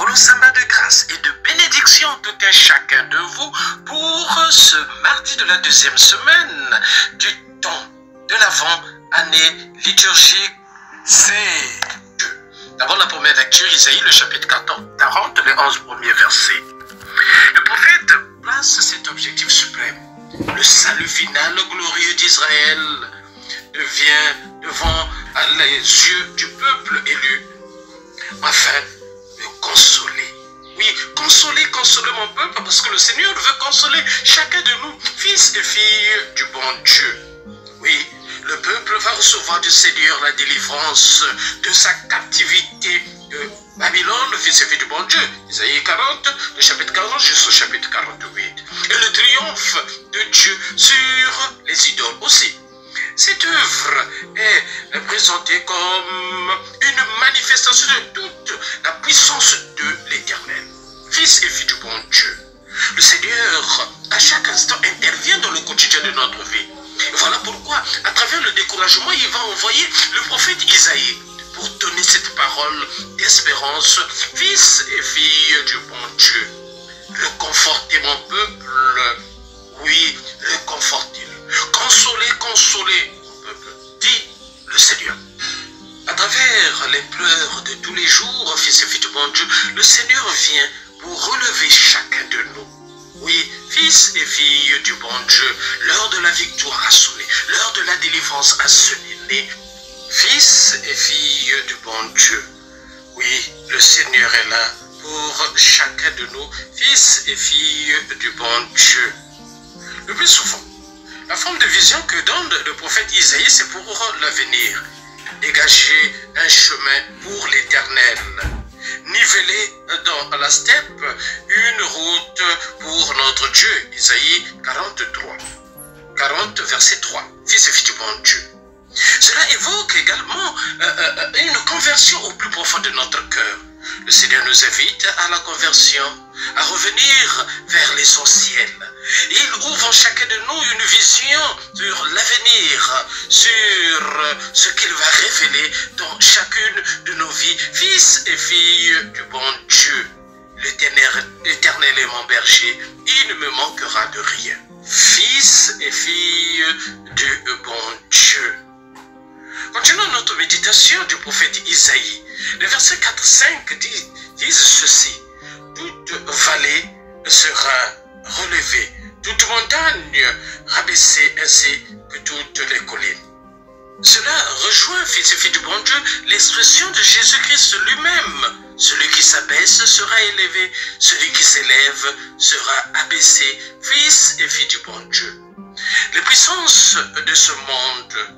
que l'ensemble de grâce et de bénédiction tout un chacun de vous pour ce mardi de la deuxième semaine du temps de l'Avent, année liturgique C. D'abord la première lecture, Isaïe, le chapitre 40, les 11 premiers versets. Le prophète place cet objectif suprême. Le salut final glorieux d'Israël devient devant les yeux du peuple élu afin de consoler. Oui, consoler mon peuple parce que le Seigneur veut consoler chacun de nous, fils et filles du bon Dieu. Oui, le peuple va recevoir du Seigneur la délivrance de sa captivité de Babylone, fils et filles du bon Dieu. Isaïe 40, le chapitre 40 jusqu'au chapitre 48. Et le triomphe de Dieu sur les idoles aussi. Cette œuvre est présentée comme une manifestation de toute la puissance de l'Éternel, fils et filles du bon Dieu. Le Seigneur, à chaque instant, intervient dans le quotidien de notre vie. Et voilà pourquoi, à travers le découragement, il va envoyer le prophète Isaïe pour donner cette parole d'espérance, fils et filles du bon Dieu. Reconfortez mon peuple, oui, reconfortez-le. Consolez mon peuple, dit le Seigneur. À travers les pleurs de tous les jours, fils et filles du bon Dieu, le Seigneur vient pour relever chacun de nous. Oui, fils et filles du bon Dieu, l'heure de la victoire a sonné, l'heure de la délivrance a sonné. Fils et filles du bon Dieu, oui, le Seigneur est là pour chacun de nous, fils et filles du bon Dieu. Le plus souvent, la forme de vision que donne le prophète Isaïe, c'est pour l'avenir. Dégager un chemin pour l'Éternel. Niveler dans la steppe une route pour notre Dieu. Isaïe 43. 40, verset 3. Fils et filles du bon Dieu. Cela évoque également une conversion au plus profond de notre cœur. Le Seigneur nous invite à la conversion, à revenir vers l'essentiel. Il ouvre en chacun de nous une vision sur l'avenir, sur ce qu'il va révéler dans chacune de nos vies. Fils et filles du bon Dieu, l'Éternel est mon berger, il ne me manquera de rien. Fils et filles du bon Dieu. Continuons notre méditation du prophète Isaïe. Les versets 4-5 disent ceci. Toute vallée sera relevée, toute montagne rabaissée ainsi que toutes les collines. Cela rejoint, fils et filles du bon Dieu, l'expression de Jésus-Christ lui-même. Celui qui s'abaisse sera élevé, celui qui s'élève sera abaissé, fils et filles du bon Dieu. Les puissances de ce monde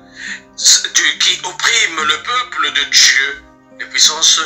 qui oppriment le peuple de Dieu, les puissances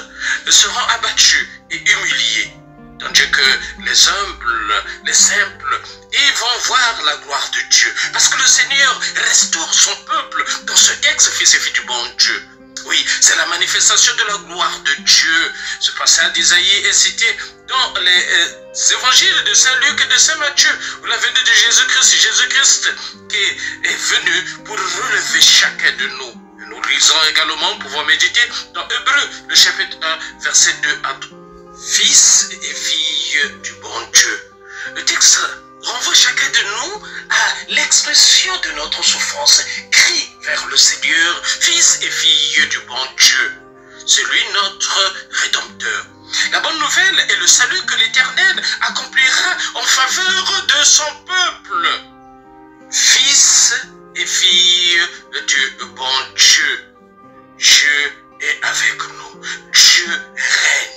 seront abattues et humiliées, tandis que les humbles, les simples, ils vont voir la gloire de Dieu, parce que le Seigneur restaure son peuple dans ce texte, fils et filles du bon Dieu. Oui, c'est la manifestation de la gloire de Dieu. Ce passage d'Isaïe est cité dans les évangiles de Saint Luc et de Saint Matthieu, où la venue de Jésus-Christ qui est venu pour relever chacun de nous. Et nous lisons également, nous pouvons méditer dans Hébreux, le chapitre 1, verset 2 à 3. Fils et filles du bon Dieu. Le texte renvoie chacun de nous à l'expression de notre souffrance. Crie vers le Seigneur, fils et filles du bon Dieu. C'est lui notre Rédempteur. La bonne nouvelle est le salut que l'Éternel accomplira en faveur de son peuple. Fils et filles du bon Dieu. Dieu est avec nous. Dieu règne.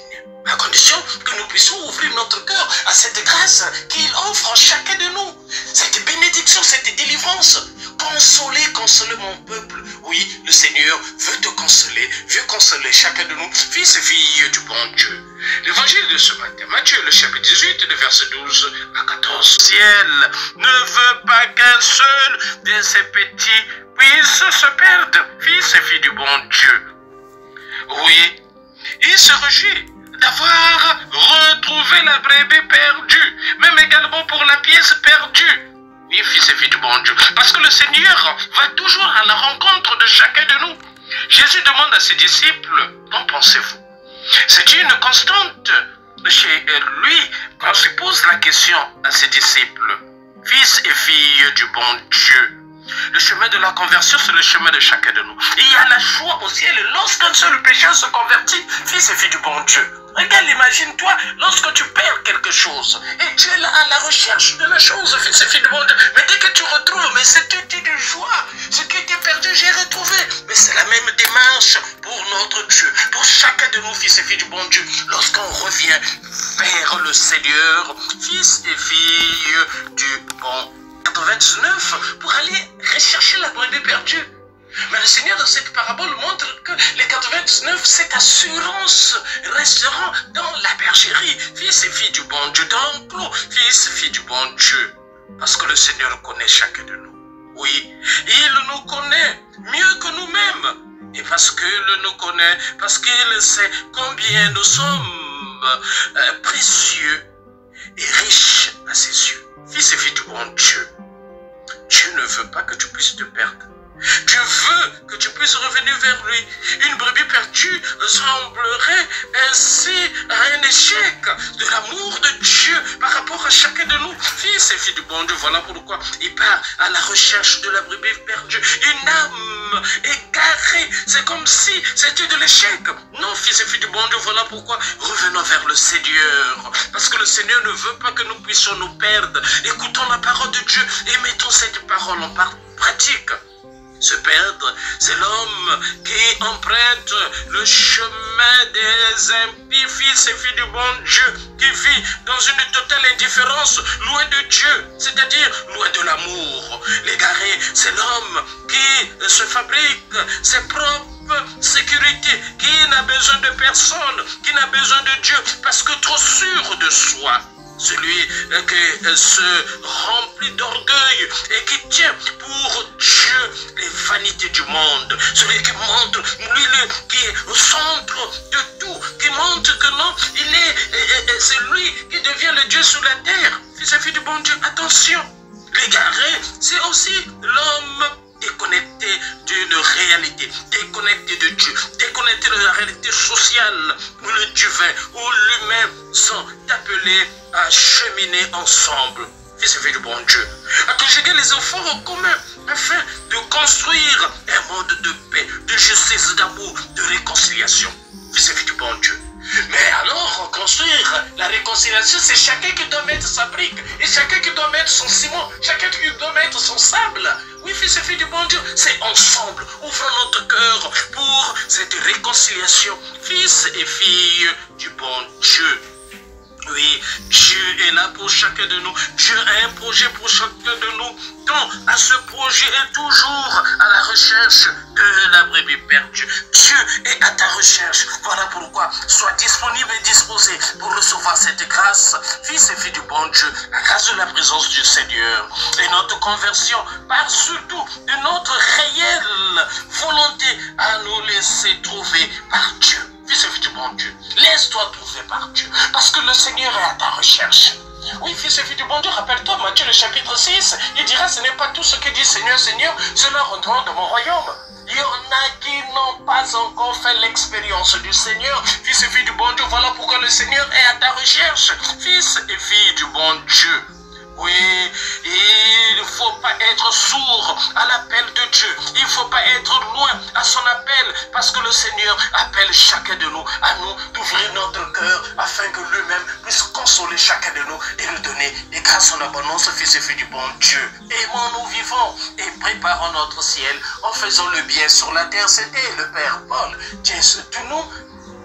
À condition que nous puissions ouvrir notre cœur à cette grâce qu'il offre en chacun de nous. Cette bénédiction, cette délivrance. Consoler mon peuple. Oui, le Seigneur veut te consoler, veut consoler chacun de nous, fils et filles du bon Dieu. L'évangile de ce matin, Matthieu, le chapitre 18, le verset 12 à 14. Ciel ne veut pas qu'un seul de ces petits puisse se perdre, fils et filles du bon Dieu. Oui, il se réjouit d'avoir retrouvé la brebis perdue, même également pour la pièce perdue. Oui, fils et filles du bon Dieu, parce que le Seigneur va toujours à la rencontre de chacun de nous. Jésus demande à ses disciples, qu'en pensez-vous? C'est une constante chez lui, quand il pose la question à ses disciples, fils et filles du bon Dieu, le chemin de la conversion, c'est le chemin de chacun de nous. Il y a la joie au ciel lorsqu'un seul pécheur se convertit, fils et filles du bon Dieu. Regarde, imagine-toi, lorsque tu perds quelque chose, et tu es là à la recherche de la chose, fils et filles du bon Dieu. Mais dès que tu retrouves, mais c'est un petit de joie. Ce qui était perdu, j'ai retrouvé. Mais c'est la même démarche pour notre Dieu, pour chacun de nous, fils et filles du bon Dieu. Lorsqu'on revient vers le Seigneur, fils et filles du bon 99, pour aller rechercher la brebis perdue. Mais le Seigneur dans cette parabole montre que les 99, cette assurance resteront dans la bergerie, fils et filles du bon Dieu, dans l'enclos, fils et filles du bon Dieu. Parce que le Seigneur connaît chacun de nous. Oui, il nous connaît mieux que nous-mêmes. Et parce qu'il nous connaît, parce qu'il sait combien nous sommes précieux et riches à ses yeux. Fils et filles du bon Dieu, Dieu ne veut pas que tu puisses te perdre. Dieu veut que tu puisses revenir vers lui. Une brebis perdue semblerait ainsi à un échec de l'amour de Dieu par rapport à chacun de nous. Fils et filles du bon Dieu, voilà pourquoi il part à la recherche de la brebis perdue. Une âme égarée, c'est comme si c'était de l'échec. Non, fils et filles du bon Dieu, voilà pourquoi revenons vers le Seigneur. Parce que le Seigneur ne veut pas que nous puissions nous perdre. Écoutons la parole de Dieu et mettons cette parole en pratique. Se perdre, c'est l'homme qui emprunte le chemin des impies, fils et filles du bon Dieu, qui vit dans une totale indifférence, loin de Dieu, c'est-à-dire loin de l'amour. L'égaré, c'est l'homme qui se fabrique ses propres sécurités, qui n'a besoin de personne, qui n'a besoin de Dieu, parce que trop sûr de soi. Celui qui se remplit d'orgueil et qui tient pour Dieu les vanités du monde. Celui qui montre, lui qui est au centre de tout, qui montre que non, c'est lui qui devient le Dieu sur la terre. Fils et filles du bon Dieu, attention. L'égaré, c'est aussi l'homme déconnecté d'une réalité, déconnecté de Dieu, déconnecté de la réalité sociale, où le divin, où l'humain sont appelés à cheminer ensemble. Fils et filles du bon Dieu, à conjuguer les efforts en commun afin de construire un monde de paix, de justice, d'amour, de réconciliation. Fils et filles du bon Dieu. Mais alors, construire la réconciliation, c'est chacun qui doit mettre sa brique, et chacun qui doit mettre son ciment, chacun qui doit mettre son sable. Oui, fils et filles du bon Dieu, c'est ensemble. Ouvrons notre cœur pour cette réconciliation. Fils et filles du bon Dieu. Oui, Dieu est là pour chacun de nous. Dieu a un projet pour chacun de nous. Donc, à ce projet est toujours à la recherche de la brebis perdue. Dieu est à ta recherche. Voilà pourquoi sois disponible et disposé pour recevoir cette grâce. Fils et filles du bon Dieu, la grâce de la présence du Seigneur. Et notre conversion part surtout de notre réelle volonté à nous laisser trouver par Dieu. Fils et filles du bon Dieu, laisse-toi trouver par Dieu, parce que le Seigneur est à ta recherche. Oui, fils et filles du bon Dieu, rappelle-toi, Matthieu le chapitre 6, il dira, ce n'est pas tout ce qui dit Seigneur, Seigneur, cela rentrera dans mon royaume. Il y en a qui n'ont pas encore fait l'expérience du Seigneur. Fils et filles du bon Dieu, voilà pourquoi le Seigneur est à ta recherche. Fils et filles du bon Dieu. Oui, il ne faut pas être sourd à l'appel de Dieu. Il ne faut pas être loin à son appel, parce que le Seigneur appelle chacun de nous à nous d'ouvrir notre cœur afin que lui-même puisse consoler chacun de nous et nous donner des grâces en abondance, fils et filles du bon Dieu. Aimons-nous, vivons et préparons notre ciel en faisant le bien sur la terre. C'était le Père Paul. Dieu se nous.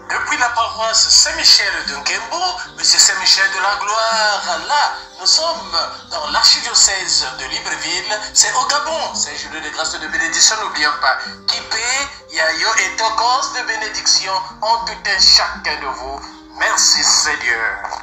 Depuis la paroisse Saint-Michel de Nkembo, Monsieur Saint-Michel de la Gloire, là, nous sommes dans l'archidiocèse de Libreville, c'est au Gabon, c'est un jour de grâce et de bénédiction, n'oublions pas. Kipé, Yayo et Tokos de bénédiction en tout un chacun de vous. Merci Seigneur.